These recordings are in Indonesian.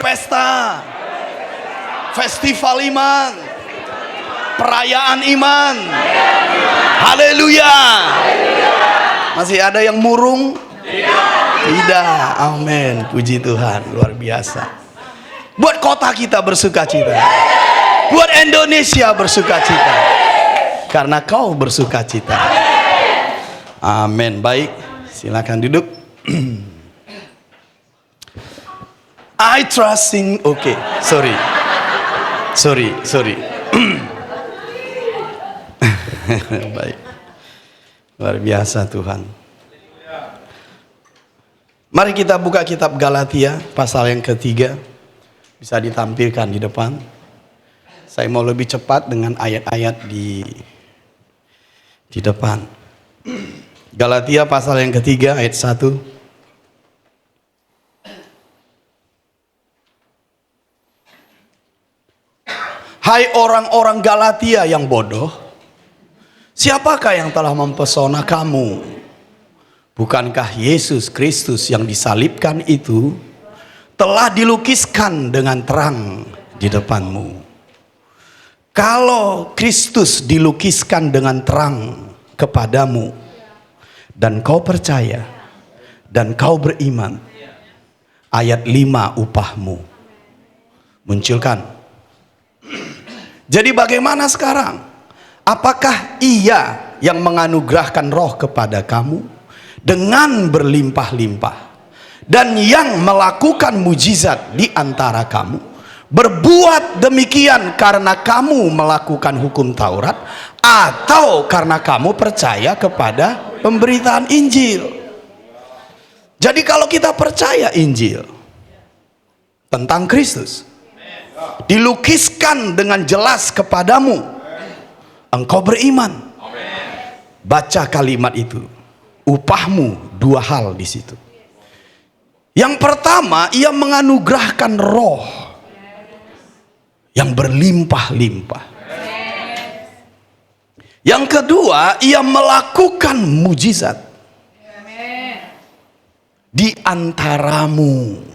berpesta, festival iman, perayaan iman. Haleluya. Masih ada yang murung? Tidak. Amin. Puji Tuhan, luar biasa. Buat kota kita bersukacita, buat Indonesia bersukacita, karena kau bersukacita. Amin. Baik, silakan duduk. I trusting. Oke, sorry. Baik, luar biasa Tuhan. Mari kita buka kitab Galatia pasal yang ketiga. Bisa ditampilkan di depan. Saya mau lebih cepat dengan ayat-ayat di depan. Galatia pasal yang ketiga ayat 1. Hai orang-orang Galatia yang bodoh, siapakah yang telah mempesona kamu? Bukankah Yesus Kristus yang disalibkan itu telah dilukiskan dengan terang di depanmu? Kalau Kristus dilukiskan dengan terang kepadamu dan kau percaya dan kau beriman, ayat 5 upahmu. Munculkan. Jadi bagaimana sekarang? Apakah Ia yang menganugerahkan roh kepada kamu dengan berlimpah-limpah dan yang melakukan mujizat di antara kamu berbuat demikian karena kamu melakukan hukum Taurat atau karena kamu percaya kepada pemberitaan Injil? Jadi kalau kita percaya Injil tentang Kristus dilukiskan dengan jelas kepadamu, engkau beriman. Baca kalimat itu. Upahmu dua hal di situ. Yang pertama, Ia menganugerahkan roh yang berlimpah-limpah. Yang kedua, Ia melakukan mujizat di antaramu.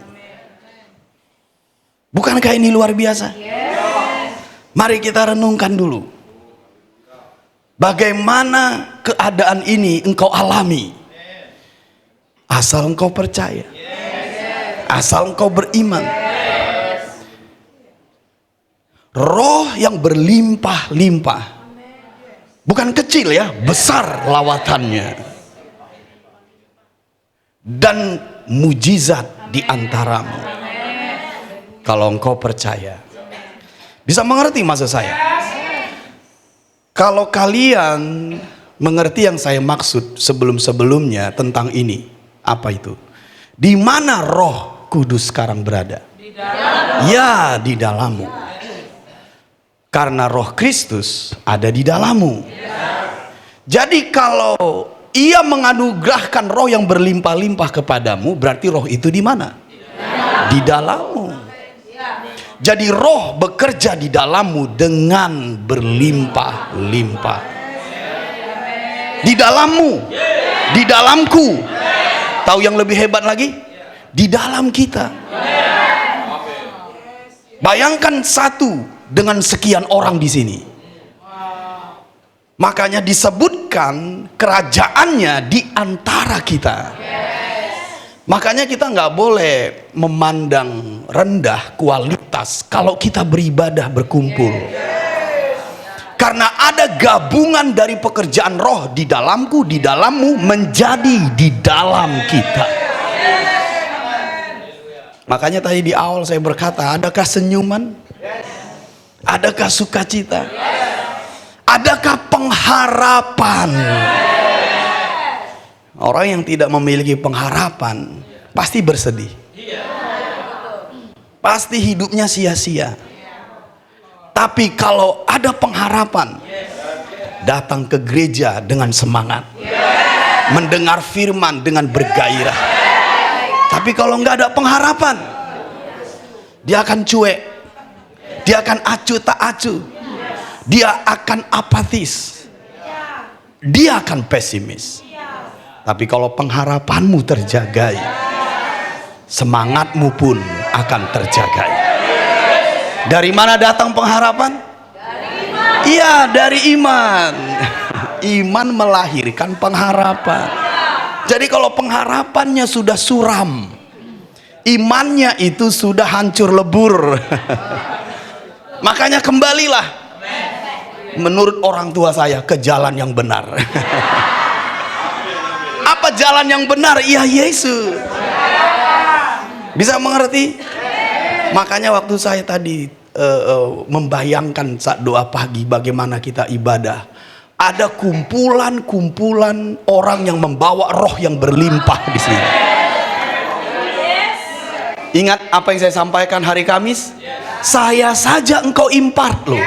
Bukankah ini luar biasa? Mari kita renungkan dulu. Bagaimana keadaan ini engkau alami? Asal engkau percaya, asal engkau beriman. Roh yang berlimpah-limpah, bukan kecil ya, besar lawatannya. Dan mujizat di antaramu. Kalau engkau percaya. Bisa mengerti maksud saya? Kalau kalian mengerti yang saya maksud sebelum-sebelumnya tentang ini. Apa itu? Di mana Roh Kudus sekarang berada? Di dalam. Ya, di dalammu. Karena Roh Kristus ada di dalammu. Jadi kalau Ia menganugerahkan roh yang berlimpah-limpah kepadamu, berarti roh itu di mana? Di dalammu. Jadi roh bekerja di dalammu dengan berlimpah-limpah. Di dalammu, di dalamku. Tahu yang lebih hebat lagi? Di dalam kita. Bayangkan satu dengan sekian orang di sini. Makanya disebutkan kerajaannya di antara kita. Makanya kita nggak boleh memandang rendah kualitas kalau kita beribadah berkumpul. Karena ada gabungan dari pekerjaan roh di dalamku, di dalammu, menjadi di dalam kita. Makanya tadi di awal saya berkata, adakah senyuman? Adakah sukacita? Adakah pengharapan? Orang yang tidak memiliki pengharapan pasti bersedih. Pasti hidupnya sia-sia. Tapi kalau ada pengharapan, datang ke gereja dengan semangat, mendengar firman dengan bergairah. Tapi kalau nggak ada pengharapan, dia akan cuek, dia akan acuh tak acuh, dia akan apatis, dia akan pesimis. Tapi kalau pengharapanmu terjaga, semangatmu pun akan terjaga. Dari mana datang pengharapan? Iya, dari iman. Iman melahirkan pengharapan. Jadi kalau pengharapannya sudah suram, imannya itu sudah hancur lebur. Makanya kembalilah, menurut orang tua saya, ke jalan yang benar. Apa jalan yang benar? Ya Yesus. Bisa mengerti? Makanya waktu saya tadi membayangkan saat doa pagi bagaimana kita ibadah, ada kumpulan-kumpulan orang yang membawa roh yang berlimpah di sini. Ingat apa yang saya sampaikan hari Kamis? Saya saja engkau impart loh.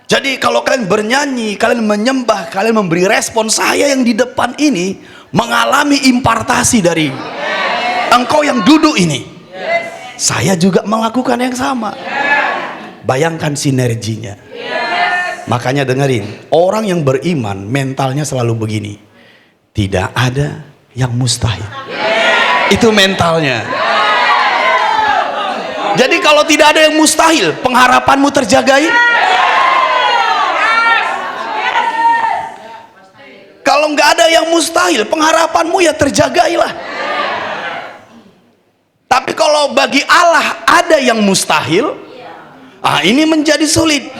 Jadi kalau kalian bernyanyi, kalian menyembah, kalian memberi respon, saya yang di depan ini mengalami impartasi dari engkau yang duduk ini. Saya juga melakukan yang sama. Bayangkan sinerginya. Makanya dengerin, orang yang beriman mentalnya selalu begini, tidak ada yang mustahil. Itu mentalnya. Jadi kalau tidak ada yang mustahil, pengharapanmu terjagai. Kalau nggak ada yang mustahil, pengharapanmu ya terjagailah. Tapi kalau bagi Allah ada yang mustahil, ini menjadi sulit.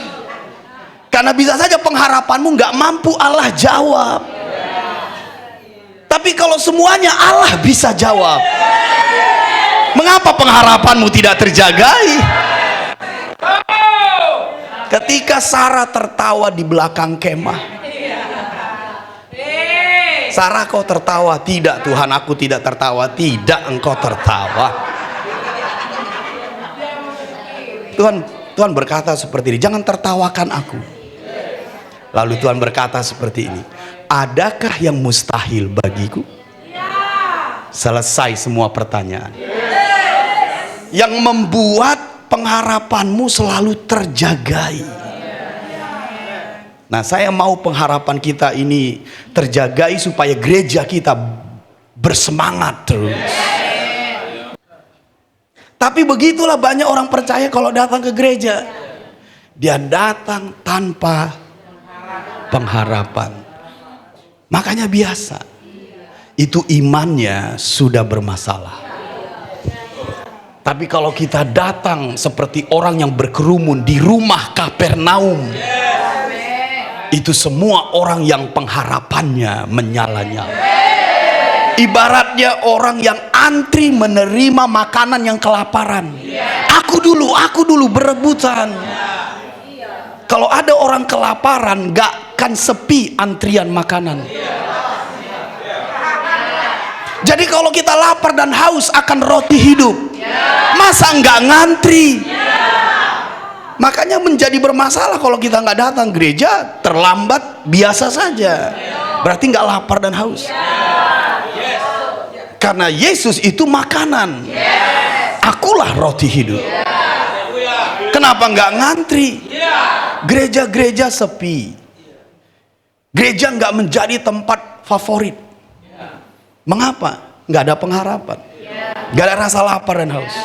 Karena bisa saja pengharapanmu nggak mampu Allah jawab. Tapi kalau semuanya Allah bisa jawab, mengapa pengharapanmu tidak terjagai? Ketika Sarah tertawa di belakang kemah, Sarah, kau tertawa? Tidak Tuhan, aku tidak tertawa. Tidak, engkau tertawa. Tuhan berkata seperti ini, jangan tertawakan aku. Lalu Tuhan berkata seperti ini, adakah yang mustahil bagiku? Selesai semua pertanyaan. Yang membuat pengharapanmu selalu terjagai. Nah, saya mau pengharapan kita ini terjagai supaya gereja kita bersemangat terus. Tapi begitulah banyak orang percaya kalau datang ke gereja, dia datang tanpa pengharapan. Makanya biasa, itu imannya sudah bermasalah. Tapi kalau kita datang seperti orang yang berkerumun di rumah Kapernaum, itu semua orang yang pengharapannya menyala-nyala. Ibaratnya orang yang antri menerima makanan yang kelaparan. Aku dulu berebutan. Kalau ada orang kelaparan, gak akan sepi antrian makanan. Jadi kalau kita lapar dan haus akan roti hidup, masa nggak ngantri? Makanya menjadi bermasalah kalau kita nggak datang gereja, terlambat biasa saja. Berarti nggak lapar dan haus. Karena Yesus itu makanan. Akulah roti hidup. Kenapa nggak ngantri? Gereja-gereja sepi. Gereja nggak menjadi tempat favorit. Mengapa? Nggak ada pengharapan. Nggak ada rasa lapar dan haus.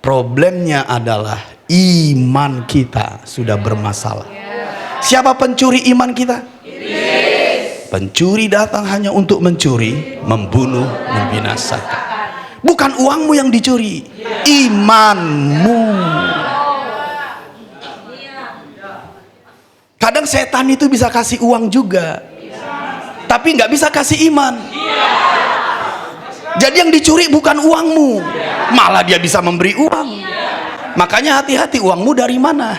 Problemnya adalah iman kita sudah bermasalah. Siapa pencuri iman kita? Pencuri datang hanya untuk mencuri, membunuh, membinasakan. Bukan uangmu yang dicuri, imanmu. Kadang setan itu bisa kasih uang juga, tapi nggak bisa kasih iman. Jadi yang dicuri bukan uangmu, malah dia bisa memberi uang. Makanya hati-hati, uangmu dari mana?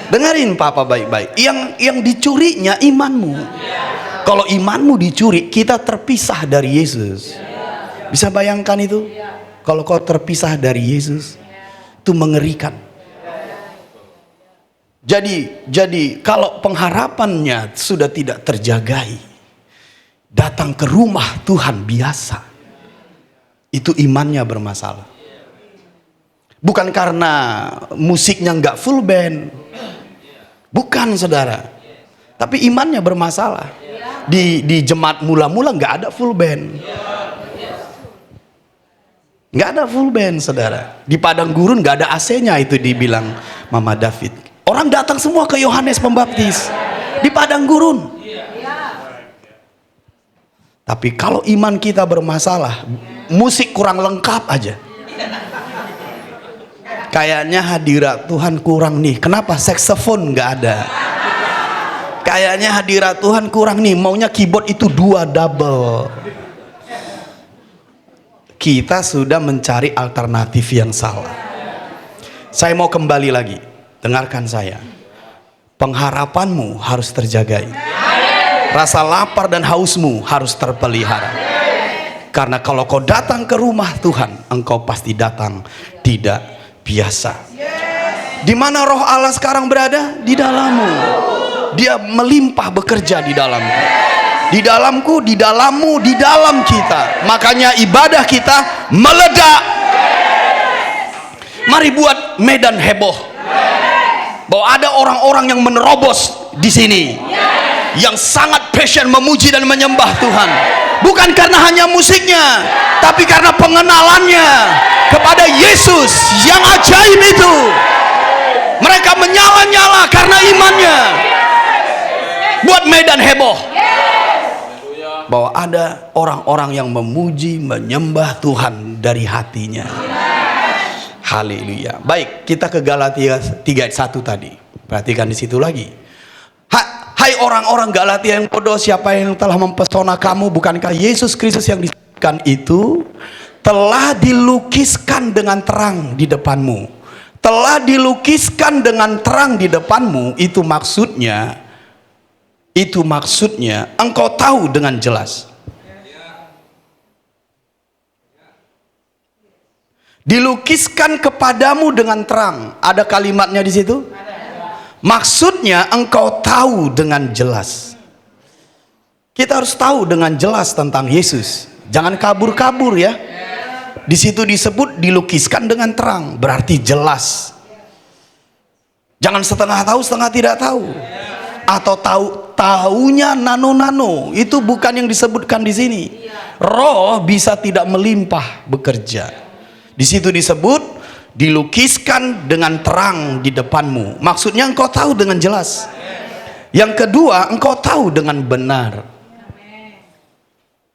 Dengerin Papa baik-baik. Yang dicurinya imanmu. Kalau imanmu dicuri, kita terpisah dari Yesus. Bisa bayangkan itu? Kalau kau terpisah dari Yesus, itu mengerikan. Jadi kalau pengharapannya sudah tidak terjagai, datang ke rumah Tuhan biasa, itu imannya bermasalah. Bukan karena musiknya nggak full band, bukan saudara, tapi imannya bermasalah. Di jemaat mula-mula nggak ada full band, Nggak ada full band, saudara. Di padang gurun nggak ada AC-nya, itu dibilang Mama David. Orang datang semua ke Yohanes Pembaptis di padang gurun. Tapi kalau iman kita bermasalah, musik kurang lengkap aja. Kayaknya hadirat Tuhan kurang nih. Kenapa? Saksofon nggak ada. Kayaknya hadirat Tuhan kurang nih. Maunya keyboard itu 2 double. Kita sudah mencari alternatif yang salah. Saya mau kembali lagi. Dengarkan saya. Pengharapanmu harus terjaga. Rasa lapar dan hausmu harus terpelihara. Karena kalau kau datang ke rumah Tuhan, engkau pasti datang tidak biasa. Di mana roh Allah sekarang berada? Di dalammu. Dia melimpah bekerja di dalamku. Di dalamku, di dalammu, di dalam kita. Makanya ibadah kita meledak. Mari buat medan heboh. Bahwa ada orang-orang yang menerobos di sini. Yang sangat passion memuji dan menyembah Tuhan. Bukan karena hanya musiknya, tapi karena pengenalannya kepada Yesus yang ajaib itu. Mereka menyala-nyala karena imannya. Buat medan heboh. Bahwa ada orang-orang yang memuji, menyembah Tuhan dari hatinya. Haleluya. Baik, kita ke Galatia 3 ayat 1 tadi. Perhatikan di situ lagi. Hai orang-orang Galatia yang bodoh, siapa yang telah mempesona kamu? Bukankah Yesus Kristus yang disebutkan itu telah dilukiskan dengan terang di depanmu? Telah dilukiskan dengan terang di depanmu, itu maksudnya engkau tahu dengan jelas. Dilukiskan kepadamu dengan terang. Ada kalimatnya di situ? Maksudnya engkau tahu dengan jelas. Kita harus tahu dengan jelas tentang Yesus. Jangan kabur-kabur ya. Di situ disebut dilukiskan dengan terang, berarti jelas. Jangan setengah tahu, setengah tidak tahu. Atau taunya nano-nano. Itu bukan yang disebutkan di sini. Roh bisa tidak melimpah bekerja. Di situ disebut dilukiskan dengan terang di depanmu. Maksudnya engkau tahu dengan jelas. Yang kedua, engkau tahu dengan benar.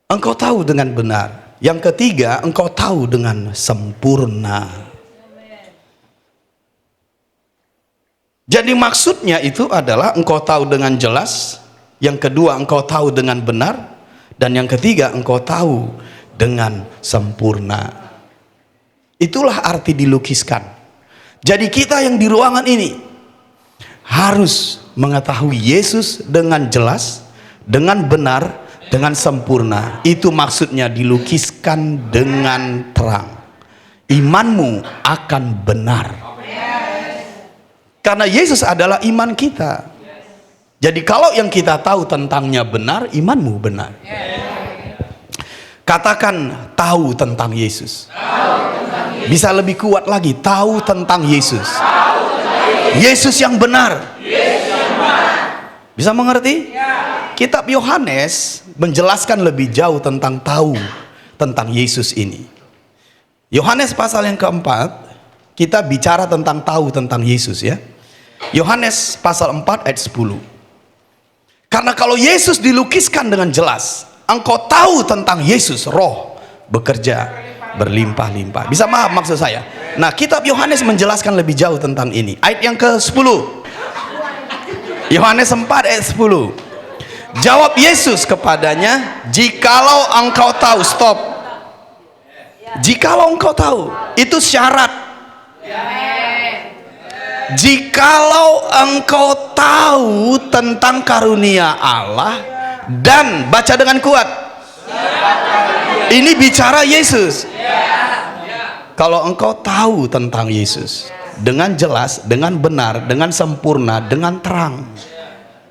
Engkau tahu dengan benar. Yang ketiga, engkau tahu dengan sempurna. Jadi maksudnya itu adalah engkau tahu dengan jelas. Yang kedua, engkau tahu dengan benar. Dan yang ketiga, engkau tahu dengan sempurna. Itulah arti dilukiskan. Jadi kita yang di ruangan ini harus mengetahui Yesus dengan jelas, dengan benar, dengan sempurna. Itu maksudnya dilukiskan dengan terang. Imanmu akan benar. Karena Yesus adalah iman kita. Jadi kalau yang kita tahu tentangnya benar, imanmu benar. Katakan tahu tentang Yesus. Bisa lebih kuat lagi, tahu tentang Yesus. Yesus yang benar. Bisa mengerti? Kitab Yohanes menjelaskan lebih jauh tentang tahu tentang Yesus ini. Yohanes pasal yang keempat, kita bicara tentang tahu tentang Yesus ya. Yohanes pasal 4 ayat 10. Karena kalau Yesus dilukiskan dengan jelas, engkau tahu tentang Yesus, roh bekerja berlimpah-limpah. Bisa maaf maksud saya. Nah, kitab Yohanes menjelaskan lebih jauh tentang ini. Ayat yang ke-10. Yohanes 4 ayat 10. Jawab Yesus kepadanya, jikalau engkau tahu, stop. Jikalau engkau tahu, itu syarat. Jikalau engkau tahu tentang karunia Allah dan baca dengan kuat. Ini bicara Yesus. Kalau engkau tahu tentang Yesus dengan jelas, dengan benar, dengan sempurna, dengan terang,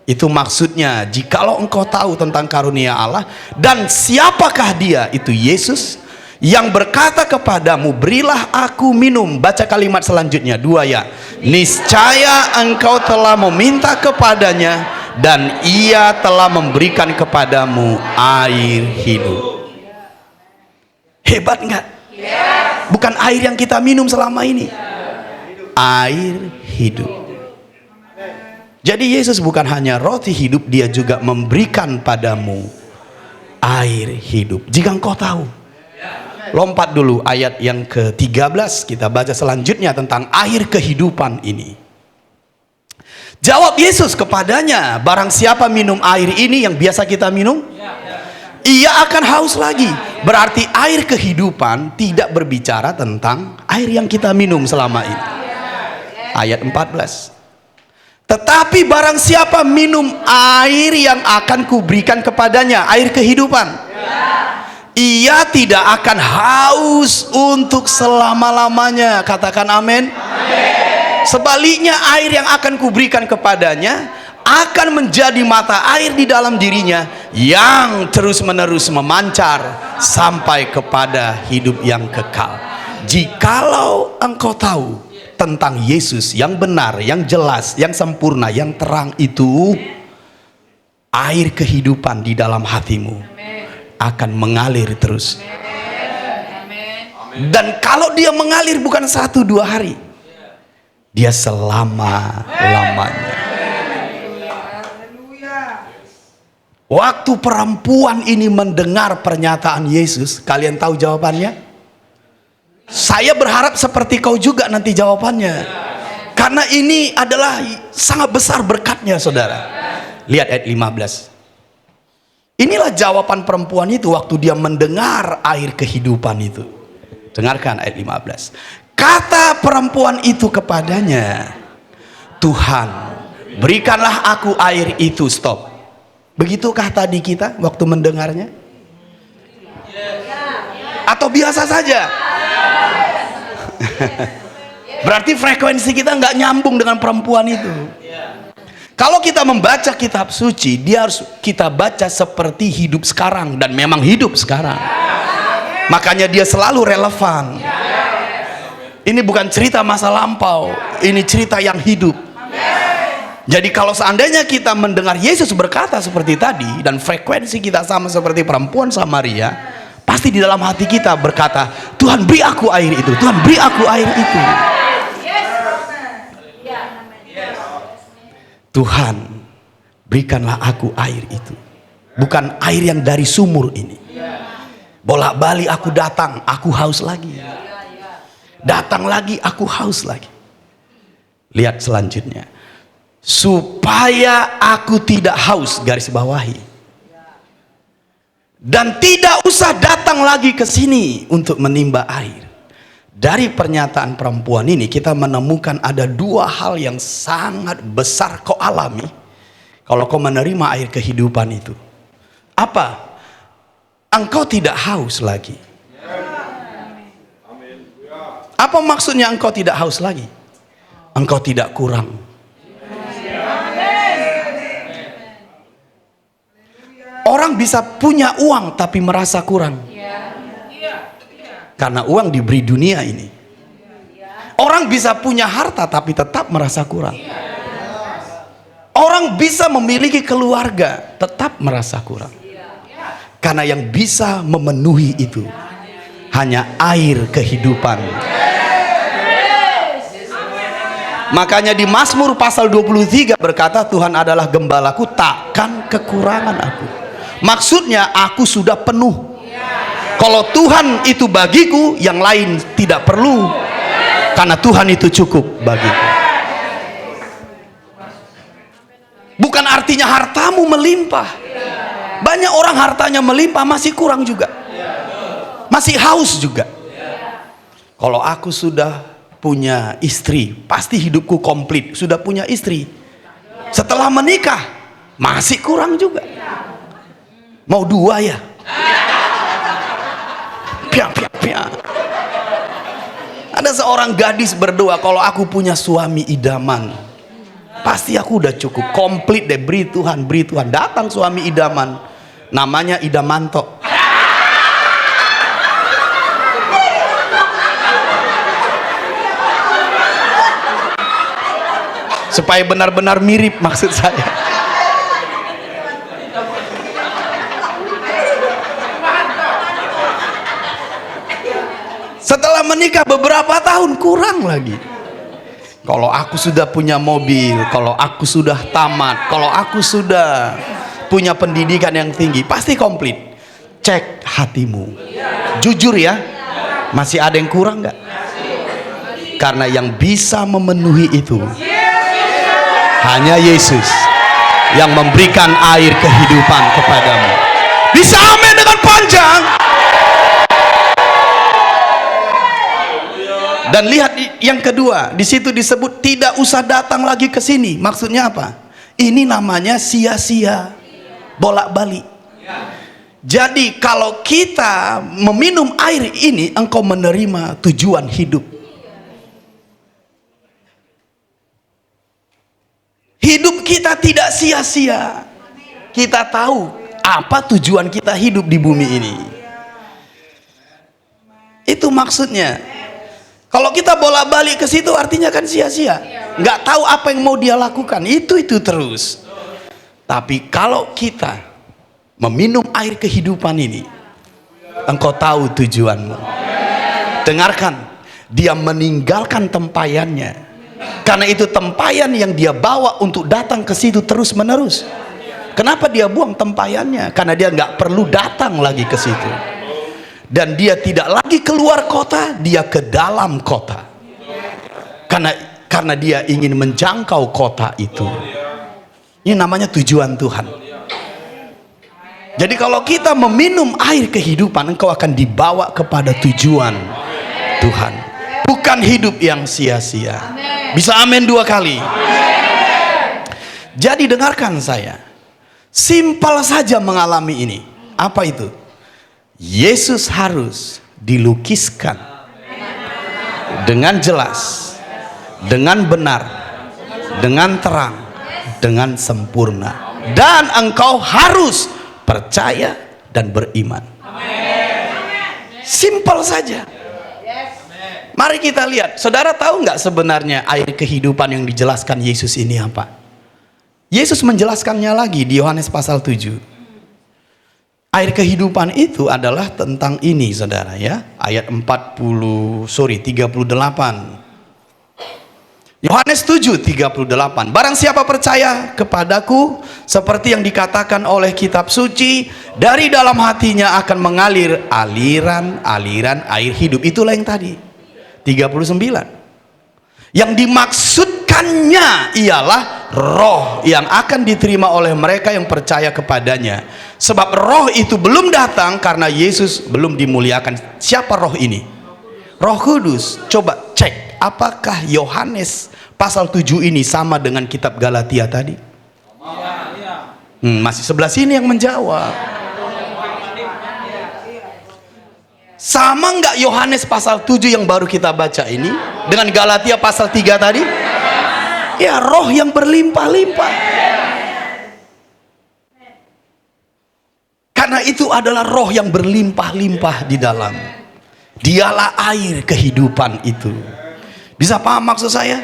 itu maksudnya jikalau engkau tahu tentang karunia Allah dan siapakah dia, itu Yesus yang berkata kepadamu, berilah aku minum. Baca kalimat selanjutnya, 2 ya. Niscaya engkau telah meminta kepadanya dan ia telah memberikan kepadamu air hidup. Hebat nggak? Bukan air yang kita minum selama ini. Air hidup. Jadi Yesus bukan hanya roti hidup, dia juga memberikan padamu air hidup. Jika engkau tahu. Lompat dulu ayat yang ke-13, kita baca selanjutnya tentang air kehidupan ini. Jawab Yesus kepadanya, barang siapa minum air ini yang biasa kita minum, ia akan haus lagi. Berarti air kehidupan tidak berbicara tentang air yang kita minum selama ini. Ayat 14. Tetapi barang siapa minum air yang akan kuberikan kepadanya, air kehidupan, ia tidak akan haus untuk selama-lamanya. Katakan amin. Sebaliknya, air yang akan kuberikan kepadanya akan menjadi mata air di dalam dirinya yang terus-menerus memancar sampai kepada hidup yang kekal. Jikalau engkau tahu tentang Yesus yang benar, yang jelas, yang sempurna, yang terang itu, air kehidupan di dalam hatimu akan mengalir terus. Dan kalau dia mengalir bukan 1-2 hari, dia selama-lamanya. Waktu perempuan ini mendengar pernyataan Yesus, kalian tahu jawabannya? Saya berharap seperti kau juga nanti jawabannya. Karena ini adalah sangat besar berkatnya, saudara. Lihat ayat 15. Inilah jawaban perempuan itu waktu dia mendengar air kehidupan itu. Dengarkan ayat 15. Kata perempuan itu kepadanya, Tuhan, berikanlah aku air itu. Stop. Begitukah tadi kita waktu mendengarnya? Atau biasa saja? Berarti frekuensi kita nggak nyambung dengan perempuan itu. Kalau kita membaca kitab suci, dia harus kita baca seperti hidup sekarang, dan memang hidup sekarang. Makanya dia selalu relevan. Ini bukan cerita masa lampau, ini cerita yang hidup. Jadi kalau seandainya kita mendengar Yesus berkata seperti tadi, dan frekuensi kita sama seperti perempuan Samaria, pasti di dalam hati kita berkata, Tuhan beri aku air itu, Tuhan beri aku air itu. Tuhan, berikanlah aku air itu. Bukan air yang dari sumur ini. Bolak-balik aku datang, aku haus lagi. Datang lagi, aku haus lagi. Lihat selanjutnya. Supaya aku tidak haus, garis bawahi. Dan tidak usah datang lagi ke sini untuk menimba air. Dari pernyataan perempuan ini kita menemukan ada 2 hal yang sangat besar kau alami kalau kau menerima air kehidupan itu. Apa? Engkau tidak haus lagi. Apa maksudnya engkau tidak haus lagi? Engkau tidak kurang. Orang bisa punya uang tapi merasa kurang. Karena uang diberi dunia ini. Orang bisa punya harta tapi tetap merasa kurang. Orang bisa memiliki keluarga tetap merasa kurang. Karena yang bisa memenuhi itu hanya air kehidupan. Makanya di Mazmur pasal 23 berkata, Tuhan adalah gembalaku, takkan kekurangan aku. Maksudnya aku sudah penuh. Kalau Tuhan itu bagiku, yang lain tidak perlu. Karena Tuhan itu cukup bagiku. Bukan artinya hartamu melimpah. Banyak orang hartanya melimpah masih kurang juga. Masih haus juga. Kalau aku sudah punya istri, pasti hidupku komplit. Sudah punya istri. Setelah menikah, masih kurang juga. Mau 2 ya? Ada seorang gadis berdoa, kalau aku punya suami idaman, pasti aku udah cukup, komplit deh. Beri Tuhan, beri Tuhan. Datang suami idaman, namanya Idamanto. Supaya benar-benar mirip maksud saya. Setelah menikah beberapa tahun kurang lagi. Kalau aku sudah punya mobil, kalau aku sudah tamat, kalau aku sudah punya pendidikan yang tinggi, pasti komplit. Cek hatimu, jujur ya, masih ada yang kurang nggak? Karena yang bisa memenuhi itu hanya Yesus yang memberikan air kehidupan kepadamu. Bisa amin dengan panjang. Dan lihat yang kedua, di situ disebut tidak usah datang lagi ke sini. Maksudnya apa? Ini namanya sia-sia, bolak-balik. Jadi kalau kita meminum air ini, engkau menerima tujuan hidup. Hidup kita tidak sia-sia. Kita tahu apa tujuan kita hidup di bumi ini. Itu maksudnya. Kalau kita bolak-balik ke situ artinya kan sia-sia. Nggak tahu apa yang mau dia lakukan. Itu terus. Tapi kalau kita meminum air kehidupan ini, engkau tahu tujuanmu. Dengarkan, dia meninggalkan tempayannya. Karena itu tempayan yang dia bawa untuk datang ke situ terus menerus. Kenapa dia buang tempayannya? Karena dia nggak perlu datang lagi ke situ. Dan dia tidak lagi keluar kota, dia ke dalam kota. Karena dia ingin menjangkau kota itu. Ini namanya tujuan Tuhan. Jadi kalau kita meminum air kehidupan, engkau akan dibawa kepada tujuan Tuhan. Bukan hidup yang sia-sia. Bisa amin 2 kali. Jadi dengarkan saya. Simpel saja mengalami ini. Apa itu? Yesus harus dilukiskan dengan jelas, dengan benar, dengan terang, dengan sempurna. Dan engkau harus percaya dan beriman. Simpel saja. Mari kita lihat. Saudara tahu nggak sebenarnya air kehidupan yang dijelaskan Yesus ini apa? Yesus menjelaskannya lagi di Yohanes pasal 7. Air kehidupan itu adalah tentang ini, saudara ya. Ayat 38. Yohanes 7:38. Barang siapa percaya kepadaku, seperti yang dikatakan oleh kitab suci, dari dalam hatinya akan mengalir aliran-aliran air hidup. Itulah yang tadi 39. Yang dimaksudkannya ialah roh yang akan diterima oleh mereka yang percaya kepadanya. Sebab roh itu belum datang karena Yesus belum dimuliakan. Siapa roh ini? Roh Kudus. Coba cek, apakah Yohanes pasal 7 ini sama dengan kitab Galatia tadi? Masih sebelah sini yang menjawab. Sama nggak Yohanes pasal 7 yang baru kita baca ini dengan Galatia pasal 3 tadi? Ya, roh yang berlimpah-limpah. Karena itu adalah roh yang berlimpah-limpah di dalam. Dialah air kehidupan itu. Bisa paham maksud saya?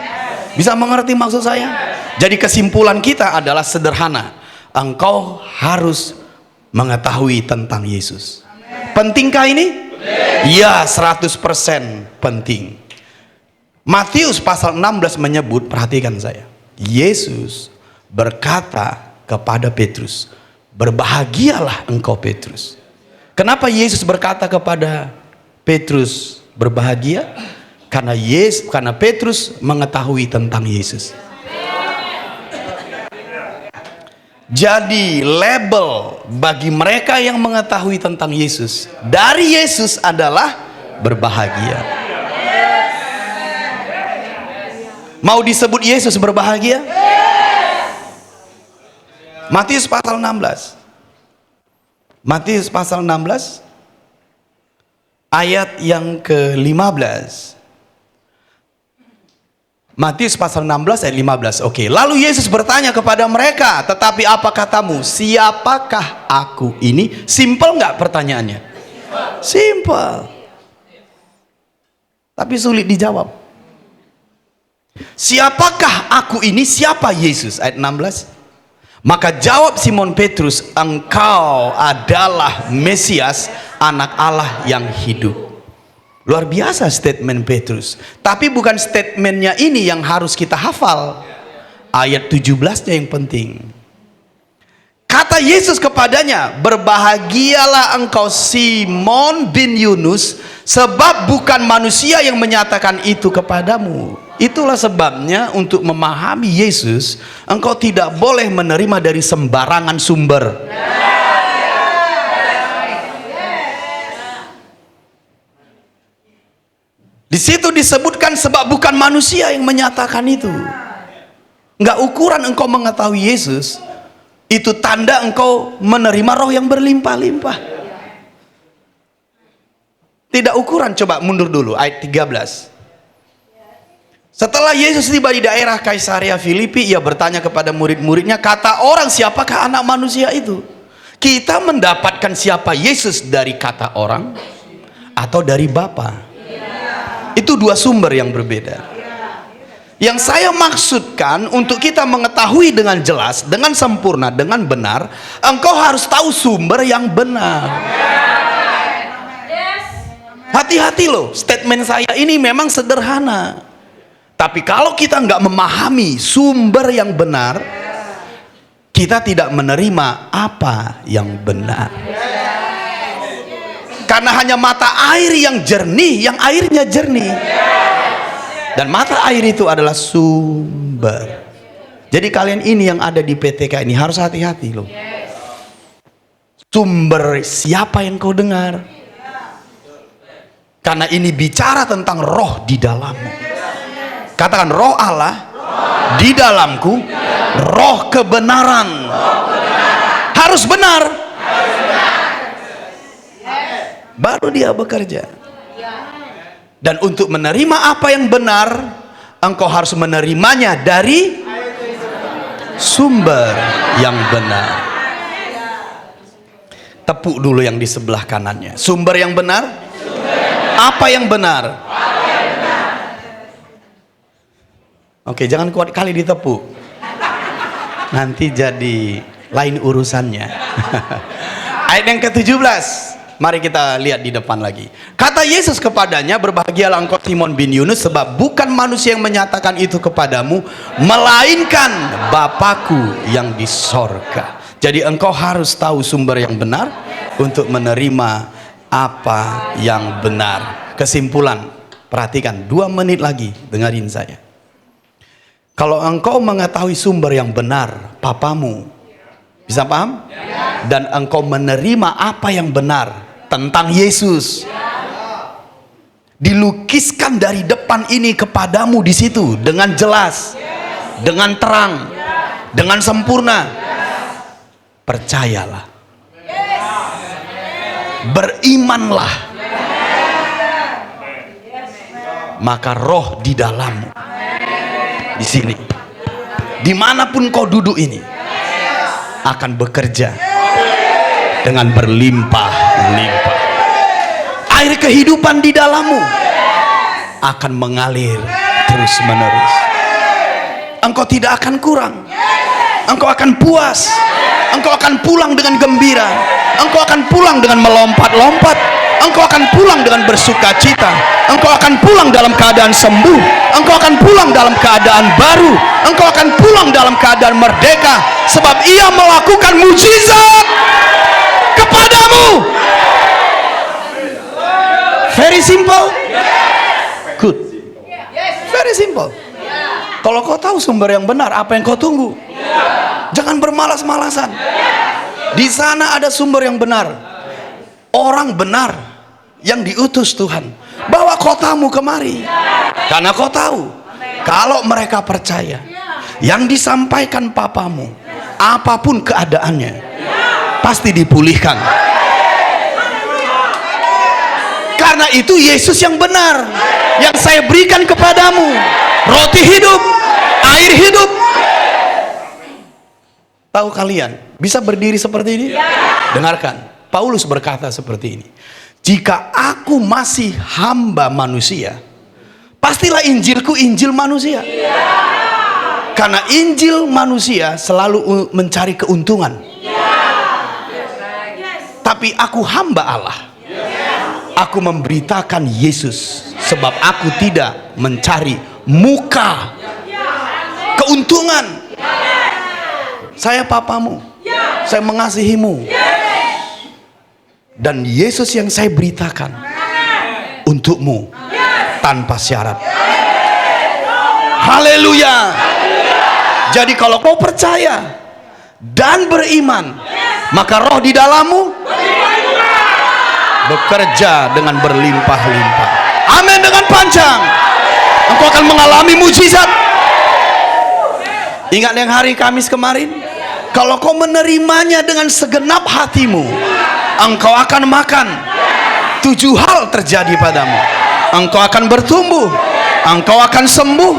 Bisa mengerti maksud saya? Jadi kesimpulan kita adalah sederhana. Engkau harus mengetahui tentang Yesus. Pentingkah ini? Ya, 100% penting. Matius pasal 16 menyebut, perhatikan saya. Yesus berkata kepada Petrus, berbahagialah engkau Petrus. Kenapa Yesus berkata kepada Petrus berbahagia? Karena Petrus mengetahui tentang Yesus. Jadi label bagi mereka yang mengetahui tentang Yesus dari Yesus adalah berbahagia. Mau disebut Yesus berbahagia? Matius pasal 16. Matius pasal 16 ayat yang ke-15. Matius pasal 16 ayat 15. Oke. Lalu Yesus bertanya kepada mereka, tetapi apa katamu? Siapakah aku ini? Simple nggak pertanyaannya? Simple. Tapi sulit dijawab. Siapakah aku ini? Siapa Yesus? Ayat 16. Maka jawab Simon Petrus, engkau adalah Mesias, anak Allah yang hidup. Luar biasa statement Petrus. Tapi bukan statementnya ini yang harus kita hafal. Ayat 17-nya yang penting. Kata Yesus kepadanya, berbahagialah engkau Simon bin Yunus, sebab bukan manusia yang menyatakan itu kepadamu. Itulah sebabnya untuk memahami Yesus, engkau tidak boleh menerima dari sembarangan sumber. Di situ disebutkan sebab bukan manusia yang menyatakan itu. Enggak ukuran engkau mengetahui Yesus, itu tanda engkau menerima roh yang berlimpah-limpah. Tidak ukuran. Coba mundur dulu ayat 13. Setelah Yesus tiba di daerah Kaisarea Filipi, ia bertanya kepada murid-muridnya, kata orang siapakah anak manusia itu? Kita mendapatkan siapa Yesus dari kata orang atau dari Bapa? Itu dua sumber yang berbeda. Yang saya maksudkan untuk kita mengetahui dengan jelas, dengan sempurna, dengan benar, engkau harus tahu sumber yang benar. Hati-hati loh, statement saya ini memang sederhana. Tapi kalau kita nggak memahami sumber yang benar, kita tidak menerima apa yang benar. Karena hanya mata air yang jernih, yang airnya jernih. Dan mata air itu adalah sumber. Jadi kalian ini yang ada di PTK ini harus hati-hati loh. Sumber siapa yang kau dengar? Karena ini bicara tentang roh di dalammu. Katakan, roh Allah di dalamku, roh kebenaran. Harus benar. Baru dia bekerja. Dan untuk menerima apa yang benar, engkau harus menerimanya dari sumber yang benar. Tepuk dulu yang di sebelah kanannya. Sumber yang benar? Apa yang benar? Oke, jangan kuat kali ditepuk. Nanti jadi lain urusannya. Ayat yang ke-17. Mari kita lihat di depan lagi. Kata Yesus kepadanya, berbahagialah engkau Simon bin Yunus, sebab bukan manusia yang menyatakan itu kepadamu, melainkan Bapakku yang di sorga. Jadi engkau harus tahu sumber yang benar untuk menerima apa yang benar. Kesimpulan, perhatikan 2 menit lagi, dengarin saya. Kalau engkau mengetahui sumber yang benar, Papamu, bisa paham? Dan engkau menerima apa yang benar tentang Yesus, dilukiskan dari depan ini kepadamu di situ dengan jelas, dengan terang, dengan sempurna. Percayalah, berimanlah, maka roh di dalammu, di sini, dimanapun kau duduk ini, akan bekerja dengan berlimpah-limpah. Air kehidupan di dalammu akan mengalir terus-menerus. Engkau tidak akan kurang. Engkau akan puas. Engkau akan pulang dengan gembira. Engkau akan pulang dengan melompat-lompat. Engkau akan pulang dengan bersuka cita. Engkau akan pulang dalam keadaan sembuh. Engkau akan pulang dalam keadaan baru. Engkau akan pulang dalam keadaan merdeka, sebab Ia melakukan mujizat kepadamu. Very simple. Good. Very simple. Kalau kau tahu sumber yang benar, apa yang kau tunggu? Jangan bermalas-malasan. Di sana ada sumber yang benar. Orang benar yang diutus Tuhan. Bawa kotamu kemari. Karena kau tahu, kalau mereka percaya yang disampaikan Papamu, apapun keadaannya, pasti dipulihkan. Karena itu Yesus yang benar, yang saya berikan kepadamu, roti hidup, air hidup. Tahu kalian bisa berdiri seperti ini? Dengarkan, Paulus berkata seperti ini, jika aku masih hamba manusia, pastilah Injilku Injil manusia. Karena Injil manusia selalu mencari keuntungan. Tapi aku hamba Allah. Aku memberitakan Yesus, sebab aku tidak mencari muka keuntungan. Saya papamu, saya mengasihimu, dan Yesus yang saya beritakan untukmu tanpa syarat. Haleluya. Jadi kalau kau percaya dan beriman, maka roh di dalammu bekerja dengan berlimpah-limpah. Amin. Dengan panjang engkau akan mengalami mujizat. Ingat yang hari Kamis kemarin, kalau kau menerimanya dengan segenap hatimu, engkau akan makan. 7 hal terjadi padamu. Engkau akan bertumbuh, engkau akan sembuh,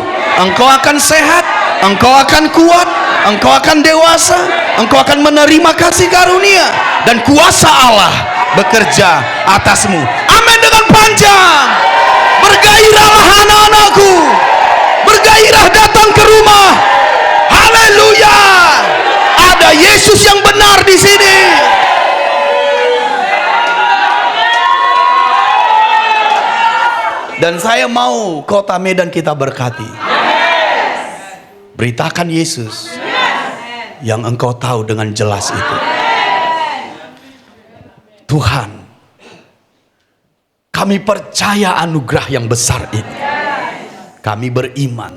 engkau akan sehat, engkau akan kuat, engkau akan dewasa, engkau akan menerima kasih karunia, dan kuasa Allah bekerja atasmu. Amin. Dengan panjang. Bergairahlah anak-anakku, bergairah datang ke rumah. Haleluya. Ada Yesus yang benar di sini. Dan saya mau kota Medan kita berkati. Beritakan Yesus yang engkau tahu dengan jelas itu. Tuhan, kami percaya anugerah yang besar ini. Kami beriman.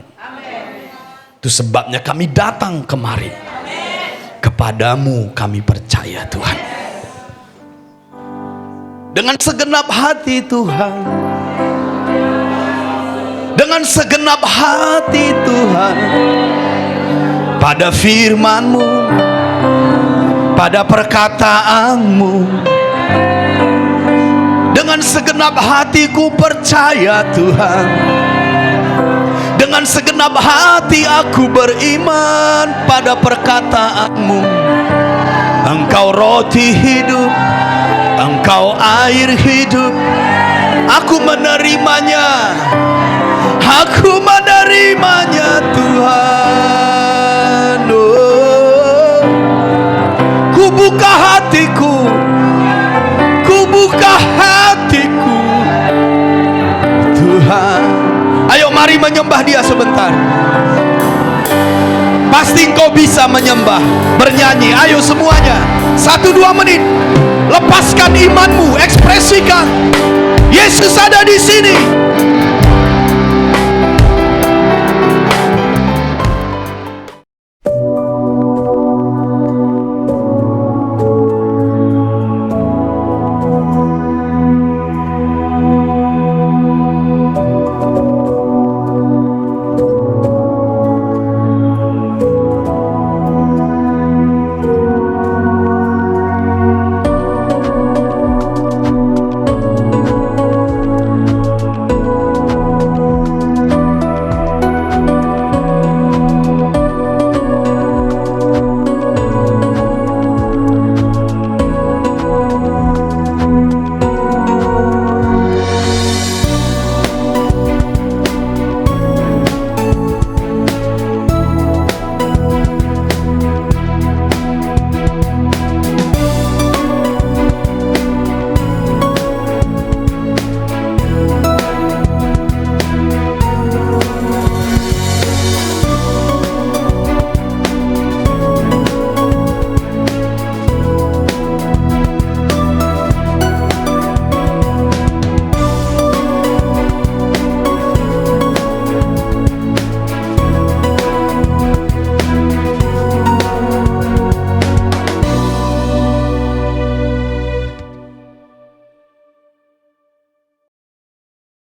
Itu sebabnya kami datang kemari. Kepadamu kami percaya, Tuhan. Dengan segenap hati, Tuhan. Dengan segenap hati, Tuhan. Pada firman-Mu, pada perkataanmu, dengan segenap hatiku percaya, Tuhan. Dengan segenap hati aku beriman pada perkataanmu. Engkau roti hidup, Engkau air hidup. Aku menerimanya, aku menerimanya, Tuhan. Oh, ku buka hatiku, ku buka hatiku, Tuhan. Ayo mari menyembah Dia sebentar. Pasti engkau bisa menyembah, bernyanyi. Ayo semuanya, 1-2 menit. Lepaskan imanmu, ekspresikan. Yesus ada di sini.